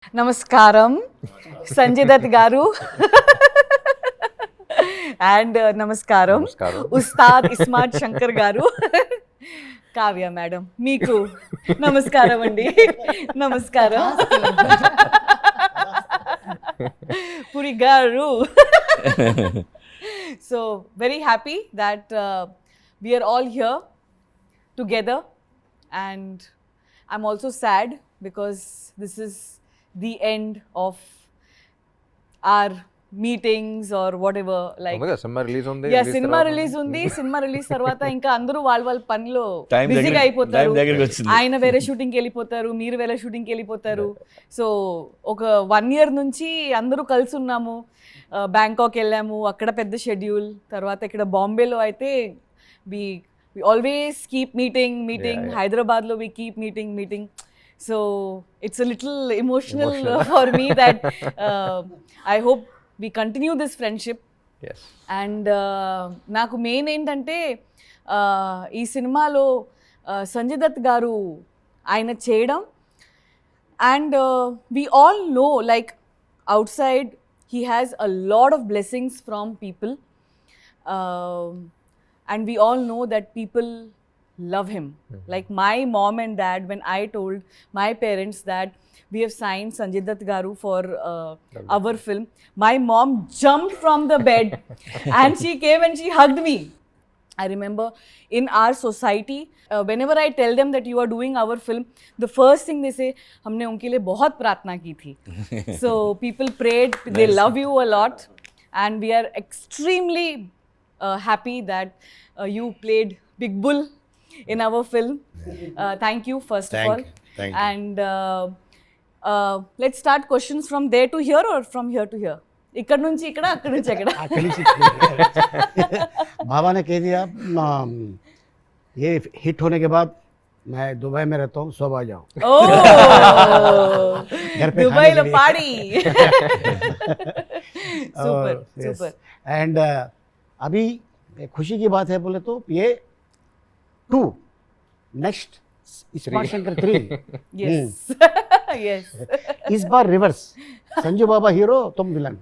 నమస్కారం సంజయ్ దత్ గారు అండ్ నమస్కారం ఉస్తాద్ ఇస్మార్ట్ శంకర్ గారు, కావ్య మేడం మీకు నమస్కారం అండి. నమస్కారం పురి గారు. So very happy that we are all here together, and I'm also sad because this is the end of our meetings or whatever, like cinema release ఉంది. యా సినిమా రిలీజ్ ఉంది. Cinema release తర్వాత ఇంకా అందరూ వాళ్ళ పనిలో బిజీగా అయిపోతారు. ఆయన వేరే షూటింగ్కి వెళ్ళిపోతారు, మీరు వేరే షూటింగ్కి వెళ్ళిపోతారు. సో ఒక 1 year నుంచి అందరూ కలిసి ఉన్నాము. బ్యాంకాక్ వెళ్ళాము, అక్కడ పెద్ద షెడ్యూల్. తర్వాత ఇక్కడ బాంబేలో అయితే we always keep meeting. Hyderabad lo we keep meeting. So it's a little emotional for me that I hope we continue this friendship. Yes. And నాకు మెయిన్ ఏంటంటే ఈ సినిమాలో సంజయ్ దత్ గారు ఆయన చేయడం, and we all know like outside he has a lot of blessings from people. And we all know that people love him. Like my mom and dad, when I told my parents that we have signed Sanjay Dutt Garu for our film, my mom jumped from the bed and she came and she hugged me. I remember in our society, whenever I tell them that you are doing our film, the first thing they say, हमने उनके लिए बहुत प्रार्थना की थी. So people prayed, they love you a lot, and we are extremely happy that you played Big Bull in our film. Thank you first of all. Thank you. And let's start questions from there to here or from here to here. ఇక్కడ నుంచి ఇక్కడ, అక్కడ నుంచి అక్కడ. बाबा ने कह दिया ये हिट होने के बाद मैं दुबई में रहता हूँ, सब आ जाओ. घर पे दुबई लो खाने के लिए. पार्टी. Super super. एंड अभी खुशी की बात है बोले तो ये 2 next smart Shankar 3. Yes. Yes. इस बार रिवर्स, संजू बाबा हीरो, तुम villain.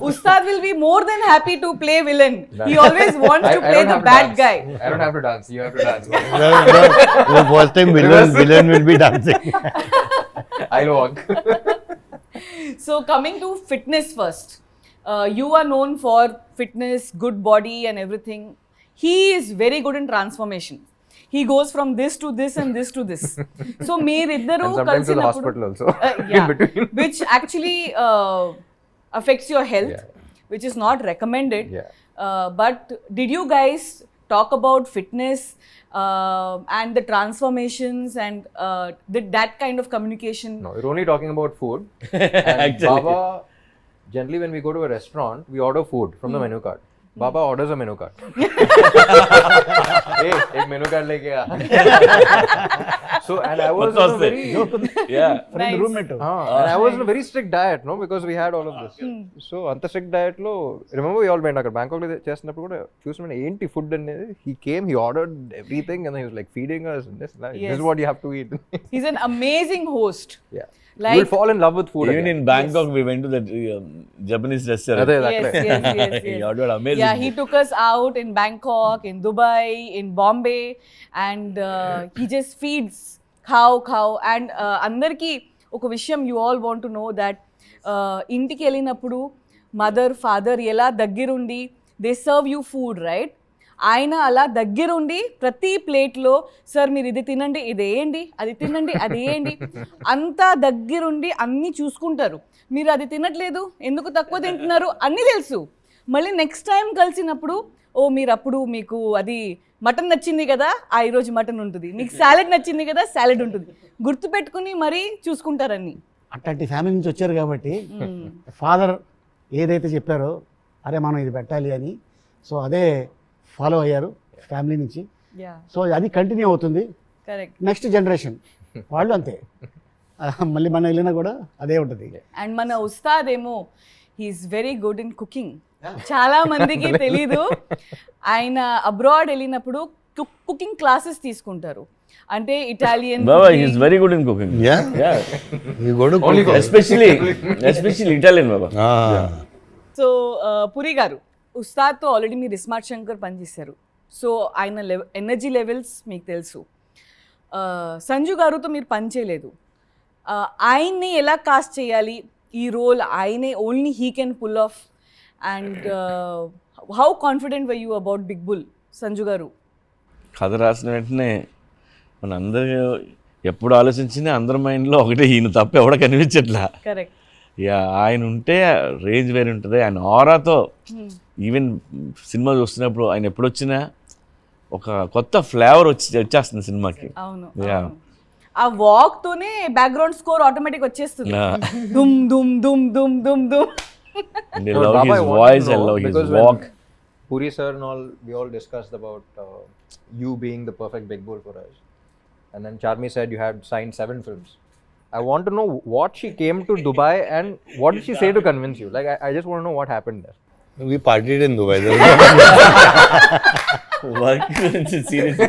Ustad will be more than happy to play villain. He always wants to play the bad guy. I don't have to dance. You have to dance. वो बोलते हैं villain will be dancing. I'll walk. So coming to fitness first. You are known for fitness, good body and everything. He is very good in transformation. He goes from this to this and this to this. So meeriddaru And sometimes to the hospital also. In between. which actually affects your health, Yeah. which is not recommended. Yeah. But did you guys talk about fitness and the transformations and did that kind of communication? No, we're only talking about food. And Baba, generally when we go to a restaurant, we order food from the menu card. Baba orders a menu card. Hey, एक menu card लेके आ. So and I was on a very friend roommate. and I was on a very strict diet, no, because we had all of this. So అంత strict diet లో remember we all went అక్కడ Bangkok లో చేస్తున్నప్పుడు కూడా చూసిన ఏంటి food అనేది, he came, he ordered everything and he was like feeding us and this is what you have to eat. He's an amazing host. Yeah. Like- You will fall in love with food. Even in Bangkok, we went to that Japanese restaurant. Yes. He ordered amazing. Yeah, he took us out in Bangkok, in Dubai, in Bombay, and he just feeds cow. And andarki oka vishayam you all want to know that intiki వెళ్ళినప్పుడు mother father ఎలా దగ్గరుండి they serve you food, right? ఆయన అలా దగ్గరుండి ప్రతి ప్లేట్లో sir మీరు ఇది తినండి, ఇది వేయండి, అది తినండి, అది వేయండి, అంతా దగ్గరుండి అన్నీ చూసుకుంటారు. మీరు అది తినట్లేదు, ఎందుకు తక్కువ తింటున్నారు అన్నీ తెలుసు. మళ్ళీ నెక్స్ట్ టైం కలిసినప్పుడు ఓ మీరు అప్పుడు మీకు అది మటన్ నచ్చింది కదా, ఈరోజు మటన్ ఉంటుంది, మీకు సాలెడ్ నచ్చింది కదా, సాలెడ్ ఉంటుంది, గుర్తుపెట్టుకుని మరీ చూసుకుంటారని. అట్లాంటి ఫ్యామిలీ నుంచి వచ్చారు కాబట్టి ఫాదర్ ఏదైతే చెప్పారో అరే మనం ఇది పెట్టాలి అని, సో అదే ఫాలో అయ్యారు ఫ్యామిలీ నుంచి. సో అది కంటిన్యూ అవుతుంది. కరెక్ట్. నెక్స్ట్ జనరేషన్ వాళ్ళు అంతే, మళ్ళీ మన వెళ్ళినా కూడా అదే ఉంటుంది. అండ్ మన ఉస్తాద్ ఏమో he is very good in cooking. చాలా మందికి తెలీదు, ఆయన అబ్రాడ్ వెళ్ళినప్పుడు కుకింగ్ క్లాసెస్ తీసుకుంటారు. అంటే Italian Baba, he's very good in cooking. Yeah? Yeah. You go to cook. Especially Italian, Baba. Ah. So Puri garu ఉస్తాద్తో ఆల్రెడీ మీరు ఇస్మార్ట్ శంకర్ పనిచేశారు, సో ఆయన ఎనర్జీ లెవెల్స్ మీకు తెలుసు. సంజు గారుతో మీరు పని చేయలేదు, ఆయన్ని ఎలా కాస్ట్ చేయాలి ఈ రోల్, ఆయనే only he can pull off, and how confident were you about big bull Sanju గారు? కథ రాసిన వెంటనే మన అందరూ ఎప్పుడు ఆలోచించినా అందరి మైండ్లో ఒకటే, ఈయన తప్ప ఎవడ కనిపించట్లా. కరెక్ట్. యా, ఆయన ఉంటే రేంజ్ వేరే ఉంటుంది. ఆయన ఆరాతో ఈవెన్ సినిమా చూస్తున్నప్పుడు ఆయన ఎప్పుడు వచ్చినా ఒక కొత్త ఫ్లేవర్ వచ్చేస్తుంది సినిమాకి. అవును, యా, ఆ వాక్ తోనే బ్యాక్గ్రౌండ్ స్కోర్ ఆటోమేటిక్ వచ్చేస్తుంది. దుమ్ దుమ్ దుమ్ దుమ్ దుమ్ దుమ్. and I love his voice, I love his walk. Puri sir and all, we all discussed about you being the perfect Big Bull for us. And then Charmi said you had signed 7 films. I want to know what she came to Dubai and what did she say to convince you? Like, I just want to know what happened there. We partied in Dubai. Work seriously.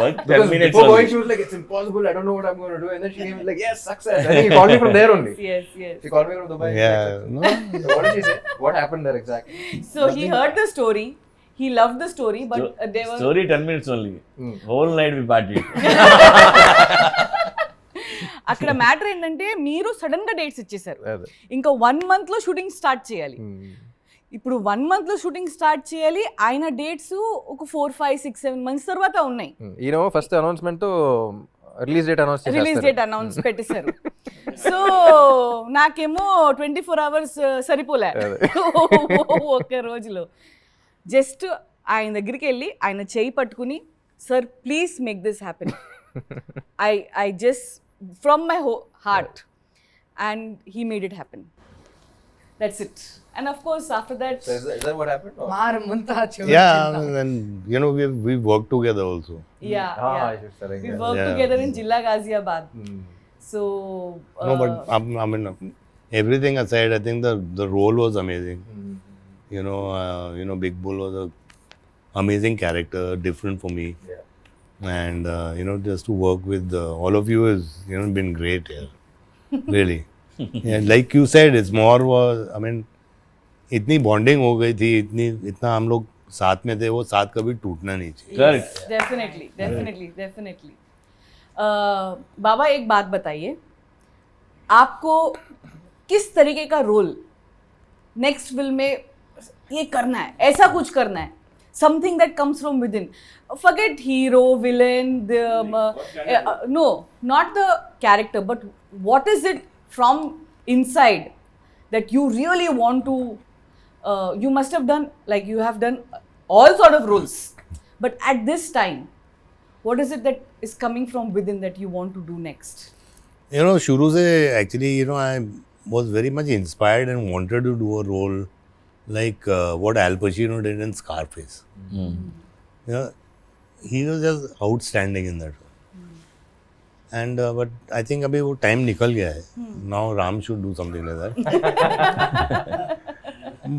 Work 10 Because minutes before going, only. she was like, it's impossible, I don't know what I'm going to do. And then she came like, yes, success. And then he called me from there only. Yes, yes. She called me from Dubai. Yeah. No. So what did she say? What happened there exactly? So he heard the story, he loved the story, but there was Story 10 minutes only. Whole night we partied. అక్కడ matter ఏంటంటే మీరు sudden గా dates ఇచ్చేసారు, అదే. ఇంకా 1 month లో shooting start చేయాలి. ఇప్పుడు 1 month లో షూటింగ్ స్టార్ట్ చేయాలి, ఆయన డేట్స్ ఒక 4, 5, 6, 7 months తర్వాత ఉన్నాయి. ఈయన ఫస్ట్ అనౌన్స్మెంట్ తో రిలీజ్ డేట్ అనౌన్స్ చేశారు. రిలీజ్ డేట్ అనౌన్స్ పెట్టేశారు. సో నాకేమో 24 hours సరిపోలే ఒక్క రోజులో. జస్ట్ ఆయన దగ్గరికి వెళ్ళి ఆయన చేయి పట్టుకుని, sir please make this happen, I just from my heart, and he made it happen. That's it. And of course after that So is that what happened? Or? Yeah, and you know, we worked together also. She's telling we me. work Yeah. together in Jilla Ghaziabad. So No, but I mean, everything aside, I think the role was amazing. You know, Big Bull was a amazing character, different for me. Yeah. And you know, just to work with all of you has, you know, been great here. Really. Yeah, like you said, it's more was, I mean, इतनी bonding हो गई थी, इतना हम लोग साथ में थे, वो साथ कभी टूटना नहीं चाहिए. Correct. डेफिनेटली. बाबा एक बात बताइए, आपको किस तरीके का रोल नेक्स्ट फिल्म में ये करना है, ऐसा कुछ करना है, something that comes from within, forget hero villain, no not the character, but what is it from inside that you really want to, you must have done, like you have done all sort of roles, but at this time what is it that is coming from within that you want to do next? You know, शुरू से actually, you know, I was very much inspired and wanted to do a role like what Al Pacino did in Scarface. You know, he was just outstanding in that role. And but I think अभी वो time निकल गया है. Now Ram should do something like that.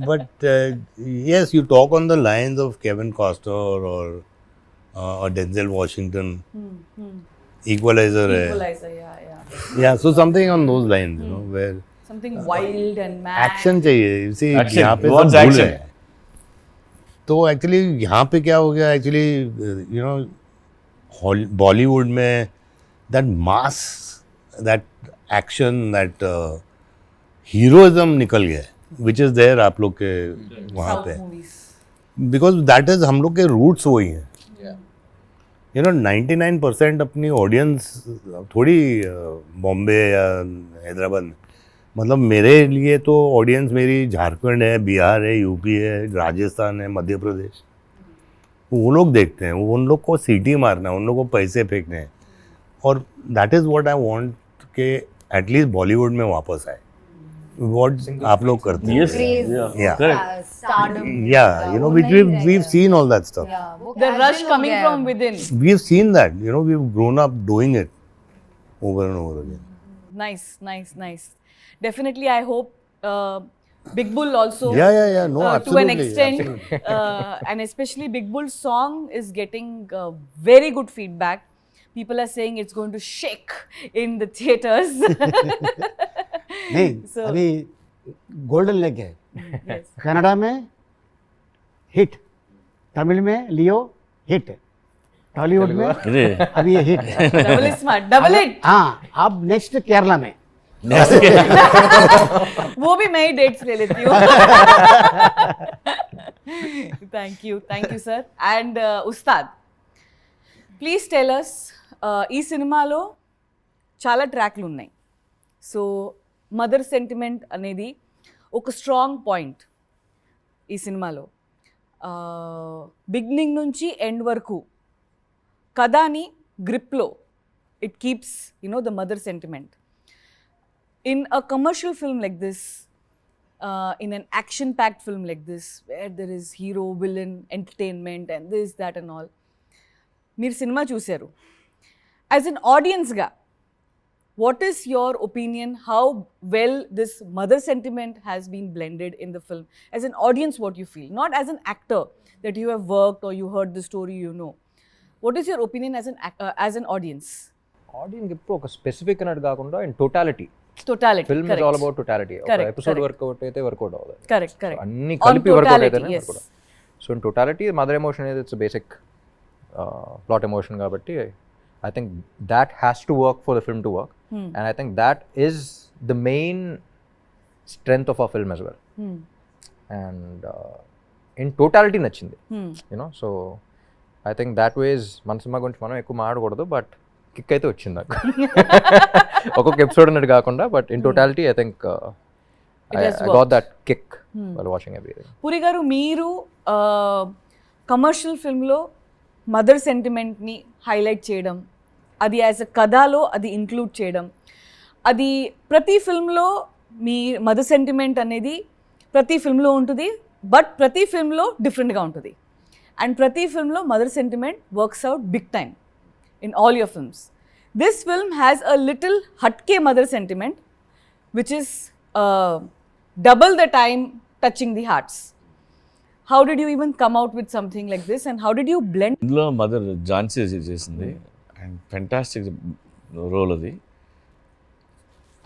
But yes, you talk on the lines of Kevin Costner or Denzel Washington. Equalizer है. Equalizer, Yeah, so something on those lines, you know, where something wild and mad. Action चाहिए. You see, Action. यहाँ पे सब Wants भूल action. है. तो actually यहाँ पे क्या हो गया, एक्चुअली यू नो, बॉलीवुड में that mass, that action, that heroism निकल गया है, विच इज देयर आप लोग के वहाँ South पे, movies. बिकॉज दैट इज हम लोग के रूट्स वही हैं. Yeah. यू नो, 99% अपनी ऑडियंस थोड़ी बॉम्बे या हैदराबाद में, मतलब मेरे लिए तो ऑडियंस मेरी झारखंड है, बिहार है, यूपी है, राजस्थान है, मध्य प्रदेश. वो लोग देखते हैं, उन लोग को सीटी मारना है, उन लोग को पैसे फेंकने हैं. और that is what I want के एटलीस्ट बॉलीवुड में वापस आए. व्हाट आप लोग करते हैं. Yes. Craze. Yeah. Correct. Stardom. Yeah, you know, which we've seen all that stuff. Yeah, वो The casual rush हो coming गया from है. within. We've seen that, you know, we've grown up doing it over and over again. Nice. Definitely, I hope Big Bull also. Yeah. No, To an absolutely. extent, and especially Big Bull's song is getting very good feedback. People are saying it's going to shake in the theaters. नहीं So- अभी golden leg है Yes. Canada में hit, Tamil में लियो hit, Tollywood में ఇది अभी ये hit है Double is smart. Double it. हाँ अब नेक्स्ट केरला में वो भी मैं ही डेट्स ले लेती हूँ. Thank you sir. And Ustad, please tell us, ఈ సినిమాలో చాలా ట్రాక్లు ఉన్నాయి. సో మదర్ సెంటిమెంట్ అనేది ఒక స్ట్రాంగ్ పాయింట్ ఈ సినిమాలో. బిగినింగ్ నుంచి ఎండ్ వరకు కథని గ్రిప్లో it keeps the mother sentiment. In a commercial film like this, in an action-packed film like this, where there is hero, villain, entertainment, and this, that, and all, మీరు cinema చూశారు. As an ఆడియన్స్గా, what is your opinion how well this mother sentiment has been blended in the film? As an audience, what you feel, not as an actor that you have worked or you heard the story, you know. What is your opinion as an audience? Audience ఎప్పుడు ఒక specific అన్నట్టు కాకుండా in totality. Totality. Film is all about totality. ఒక Correct, episode correct. Work out అయితే work out అవ్వదు. Correct. అన్ని On కలిపి work out totality, అయితేనే yes. Work out. So in totality mother emotion అనేది ఇట్స్ బేసిక్ ప్లాట్ ఎమోషన్ కాబట్టి I think that has to work for the film to work. And I think that is the main strength of a film as well. And in totality నచ్చింది, you know. So I think that was మన cinema గురించి మనం ఎక్కువ మాట్లాడకూడదు, but kick అయితే వచ్చింది నాకు. ఒక్కొక్క ఎపిసోడ్ అన్నట్టు కాకుండా, but in totality I think I got that kick while watching everything. Puri గారు, మీరు కమర్షియల్ ఫిల్మ్లో మదర్ సెంటిమెంట్ని హైలైట్ చేయడం, అది యాజ్ అ కథలో అది ఇంక్లూడ్ చేయడం, అది ప్రతి ఫిల్మ్లో మీ మదర్ సెంటిమెంట్ అనేది ప్రతి ఫిల్మ్లో ఉంటుంది, బట్ ప్రతి ఫిల్మ్లో డిఫరెంట్గా ఉంటుంది. అండ్ ప్రతి ఫిల్మ్లో mother sentiment works out big time in all your films. This film has a little hatke mother sentiment, which is double the time touching the hearts. How did you even come out with something like this, and how did you blend? ఇందులో mother Jhansi చేసింది and fantastic role అది.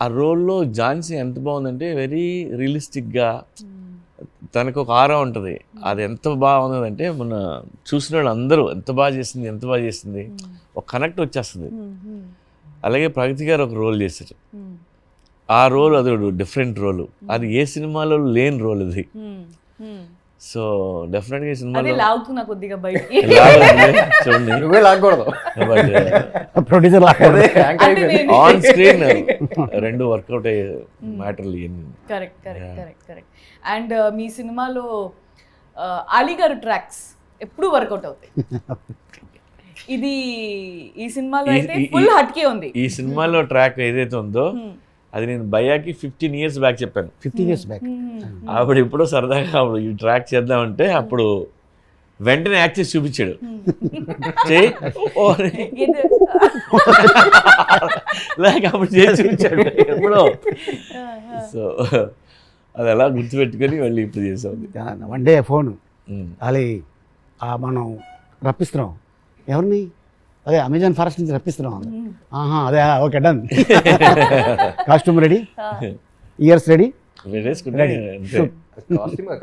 ఆ రోల్లో ఝాన్సీ ఎంత బాగుందంటే very రియలిస్టిక్గా, తనకు ఒక ఆరా ఉంటుంది. అది ఎంత బాగుందంటే మన చూసిన వాళ్ళు అందరూ ఎంత బాగా చేసింది ఒక కనెక్ట్ వచ్చేస్తుంది. అలాగే ప్రగతి గారు ఒక రోల్ చేశారు. ఆ రోల్ అది డిఫరెంట్ రోల్, అది ఏ సినిమాలో లేని రోల్ అది. సో డెఫినెట్గా ఈ సినిమాలో లాగుతున్నా కొద్దిగా బయటికి. చూడండి, నువ్వే లాగకూడదు. ప్రొడ్యూసర్ ఆన్ స్క్రీన్ రెండు వర్కౌట్ అయ్యే మ్యాటర్లు ఇవన్నీ. కరెక్ట్. అండ్ మీ సినిమాలో అలీ గారు ట్రాక్స్ ఎప్పుడు వర్కౌట్ అవుతాయి. ఇది ఈ సినిమాలో అయితే ఫుల్ హట్కే ఉంది. ఈ సినిమాలో ట్రాక్ ఏదైతే ఉందో అది నేను భయ్యాకి 15 years బ్యాక్ చెప్పాను. 15 years బ్యాక్ అప్పుడు ఇప్పుడు సరదాగా అప్పుడు ఈ ట్రాక్ చేద్దామంటే అప్పుడు వెంటనే యాక్ట్ చేసి చూపించాడు. చెయ్యి లేక అప్పుడు చేసి చూపించాడు ఎప్పుడో. సో అది అలా గుర్తుపెట్టుకొని మళ్ళీ ఇప్పుడు చేసాం. వన్ డే ఫోన్ అది మనం రప్పిస్తున్నాం ఎవరిని, అదే అమెజాన్ ఫారెస్ట్ నుంచి రప్పిస్తున్నాం. అదే okay done, costume ready, ears ready,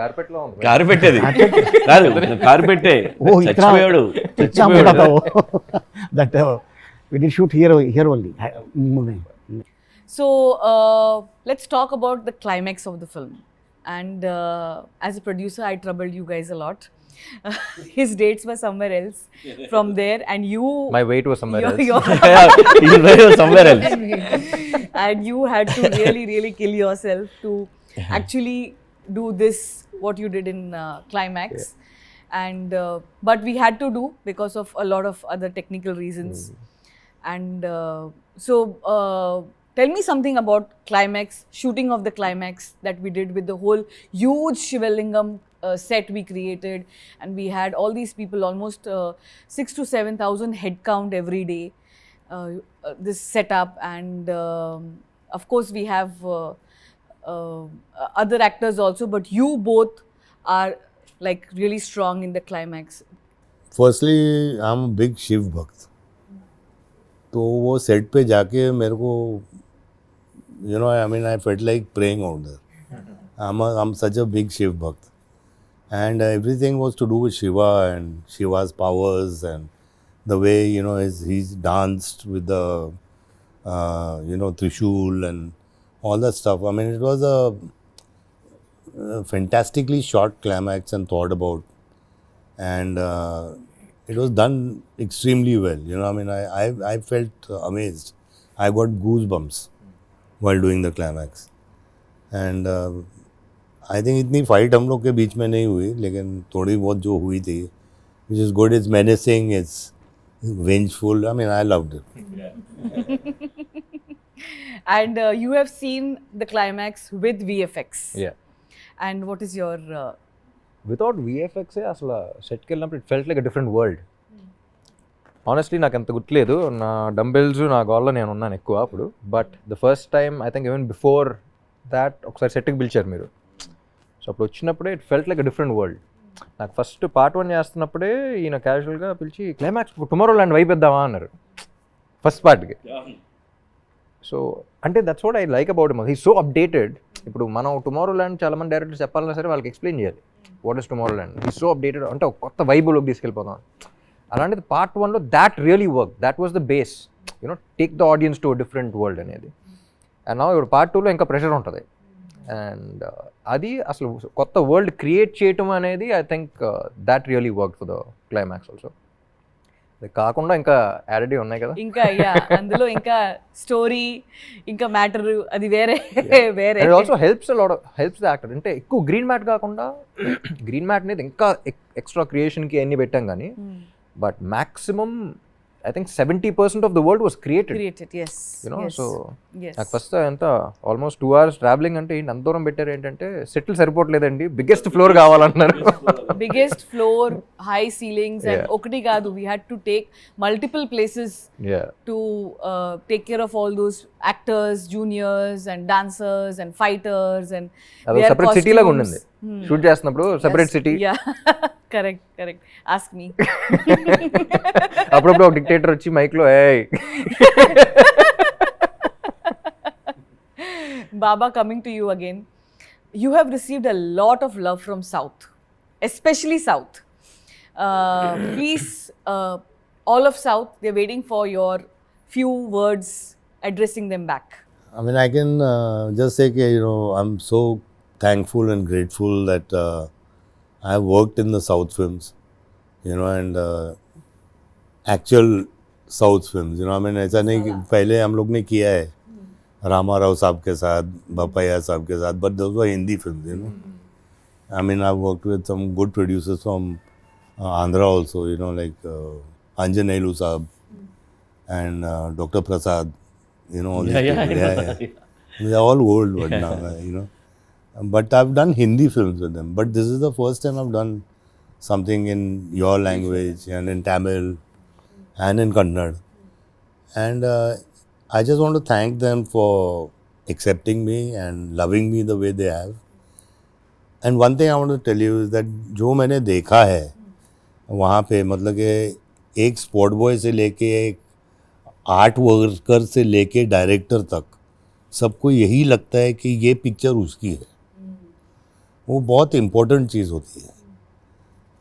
carpet లో ఉంది. కారు పెట్టేది కాదు, కారు పెట్టే చచ్చిపోయాడు. That we did shoot here only. So let's talk about the climax of the film. And as a producer, I troubled you guys a lot. His dates were somewhere else from there, and you. My weight was somewhere else. somewhere else. And you had to really kill yourself to actually do this, what you did in climax. And but we had to do because of a lot of other technical reasons. And so tell me something about climax, shooting of the climax that we did with the whole huge Shivalingam set we created, and we had all these people, almost 6,000 to 7,000 head count every day, this setup. And of course we have other actors also, but you both are like really strong in the climax. Firstly, I'm a big Shiv Bhakt. तो वो set पे जाके मेरे को you know I mean I felt like praying out there. I am such a big Shiv bhakt and everything was to do with Shiva and Shiva's powers and the way you know he's danced with the you know Trishul and all that stuff. I mean, it was a fantastically short climax and thought about, and it was done extremely well. You know, I mean, I felt amazed. I got goosebumps while doing the climax, and I think इतनी fight हम लोग के बीच में नहीं हुई, लेकिन थोड़ी बहुत जो हुई थी, which is good, it's menacing, it's vengeful, I mean I loved it. And you have seen the climax with VFX. Yeah. And what is your without విఎఫ్ఎక్సే అసలు సెట్కి వెళ్ళినప్పుడు it felt like a different world. Honestly నాకు అంత గుర్తులేదు, నా dumbbells నా గోల్లో నేను ఉన్నాను ఎక్కువ అప్పుడు. But the first time I think even before that ఒకసారి సెట్కి పిలిచారు మీరు. సో అప్పుడు వచ్చినప్పుడే it felt like a different world. నాకు ఫస్ట్ పార్ట్ 1 చేస్తున్నప్పుడే ఈయన క్యాజువల్గా పిలిచి క్లైమాక్స్ టుమారో ల్యాండ్ వైపు ఇద్దామా అన్నారు ఫస్ట్ పార్ట్కి. సో అంటే that's what I like about him, he so updated. ఇప్పుడు మనం టుమారో ల్యాండ్ చాలామంది డైరెక్టర్స్ చెప్పాలన్నా సరే వాళ్ళకి ఎక్స్ప్లెయిన్ చేయాలి what is Tomorrowland. He so updated, అంటే ఒక కొత్త వైబులోకి తీసుకెళ్ళిపోతాం. అలాంటిది పార్ట్ 1లో that really work, that was the base, you know take the audience to different world అనేది. అండ్ నా ఇప్పుడు పార్ట్ 2లో ఇంకా ప్రెషర్ ఉంటుంది. అండ్ అది అసలు కొత్త వరల్డ్ క్రియేట్ చేయటం అనేది I think that really work for the climax also. కాకుండా ఇంకా యాడెడ్ ఉన్నాయి కదా, ఇంకా అందులో ఇంకా స్టోరీ ఇంకా మ్యాటర్ అది వేరే వేరే. And also helps the actor. అంటే ఎక్కువ గ్రీన్ మ్యాట్ కాకుండా, గ్రీన్ మ్యాట్ అనేది ఇంకా ఎక్స్ట్రా క్రియేషన్కి అన్ని పెట్టాం కానీ, but maximum I think 70% of the world was created. Yes. You know, yes. so yes. నాకు ఫస్ట్ ఎంత ఆల్మోస్ట్ 2 hours ట్రావెలింగ్ అంటే అంత దూరం పెట్టారు. ఏంటంటే సెటిల్ సరిపోవట్లేదండి, బిగ్గెస్ట్ ఫ్లోర్ కావాలన్నారు. Biggest floor, high ceilings, and Yeah. okati kaadu, we had to take multiple places to take care of all those actors, juniors, and dancers, and fighters, and అది their separate city లాగా costumes. ఉండింది shoot చేస్తున్నప్పుడు, separate city. Yeah. correct. Ask me. అప్పుడప్పుడు ఒక dictator వచ్చి మైక్లో ఏయ్. Baba, coming to you again, you have received a lot of love from South, especially South. Please, all of South, they're waiting for your few words addressing them back. I mean, I can just say that, you know, I'm so thankful and grateful that I have worked in the South films, you know, and actual South films, you know, I mean, ऐसा नहीं कि पहले हम लोग ने किया है रामा राव साहब के साथ, बपैया साहब के साथ, but those were Hindi films, you know. I mean, I've worked with some good producers from Andhra also, you know, like Anjan Nailu Saab and Dr. Prasad, you know, all these people. Yeah. They're all old but now, you know. But I've done Hindi films with them. But this is the first time I've done something in your language and in Tamil and in Kannada. And I just want to thank them for accepting me and loving me the way they have. And one thing I want to tell you is that जो मैंने देखा है वहाँ पे, मतलब कि एक sport boy से लेके एक आर्ट वर्कर से लेके डायरेक्टर तक सबको यही लगता है कि ये पिक्चर उसकी है. वो बहुत इम्पोर्टेंट चीज़ होती है,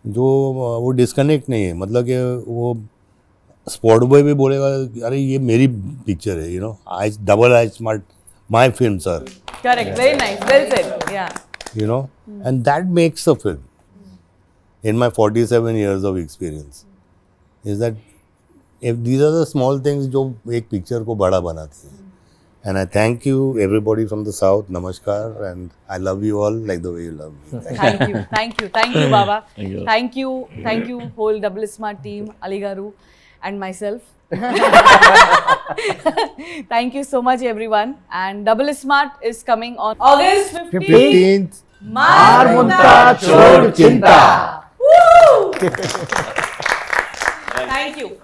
जो वो डिस्कनेक्ट नहीं है. मतलब कि वो स्पॉट बॉय भी बोलेगा अरे ये मेरी पिक्चर है, you know, I double I smart my film sir. Correct. Very nice. Well said. Yeah. You know, and that makes a film. In my 47 years of experience, is that if these are the small things जो एक picture को बड़ा बनाती हैं. And I thank you everybody from the South. Namaskar, and I love you all like the way you love me. Thank you, Baba. Thank you. Thank you, whole Double Smart team, Ali Garu, and myself. Thank you so much, everyone. And Double Smart is coming on August 15th. 15th. Marmunta Chod Chinta. Woo! Thank you.